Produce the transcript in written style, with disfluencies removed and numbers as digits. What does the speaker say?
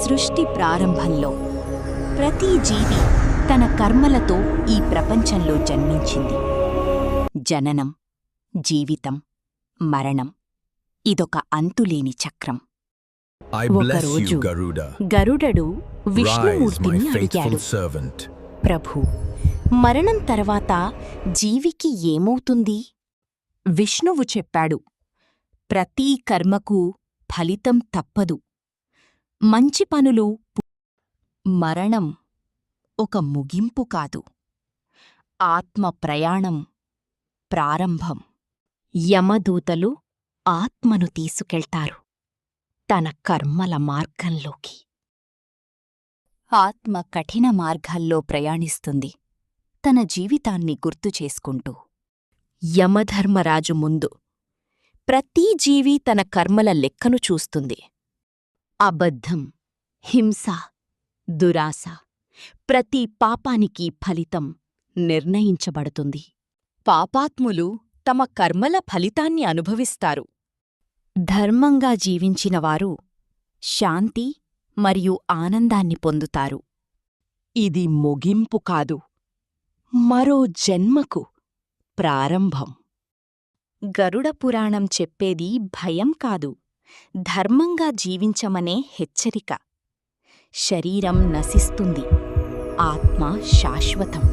సృష్టి ప్రారంభంలో ప్రతి జీవి తన కర్మలతో ఈ ప్రపంచంలో జన్మించింది. జననం, జీవితం, మరణం ఇదొక అంతులేని చక్రం. ఒకరోజు గరుడడు విష్ణుమూర్తిని అడిగాడు, ప్రభూ, మరణం తర్వాత జీవికి ఏమవుతుంది? విష్ణువు చెప్పాడు, ప్రతీ కర్మకు ఫలితం తప్పదు. మంచి పనులు. మరణం ఒక ముగింపు కాదు, ఆత్మ ప్రయాణం ప్రారంభం. యమదూతలు ఆత్మను తీసుకెళ్తారు తన కర్మల మార్గంలోకి. ఆత్మ కఠిన మార్గాల్లో ప్రయాణిస్తుంది, తన జీవితాన్ని గుర్తుచేసుకుంటూ. యమధర్మరాజు ముందు ప్రతి జీవి తన కర్మల లెక్కను చూస్తుంది. అబద్ధం, హింస, దురాశ, ప్రతి పాపానికి ఫలితం నిర్ణయించబడుతుంది. పాపాత్ములు తమ కర్మల ఫలితాన్ని అనుభవిస్తారు. ధర్మంగా జీవించినవారు శాంతి మరియు ఆనందాన్ని పొందుతారు. ఇది ముగింపు కాదు, మరో జన్మకు ప్రారంభం. గరుడ పురాణం చెప్పేది భయం కాదు, ధర్మంగా జీవించమనే హెచ్చరిక. శరీరం నశిస్తుంది, ఆత్మ శాశ్వతం.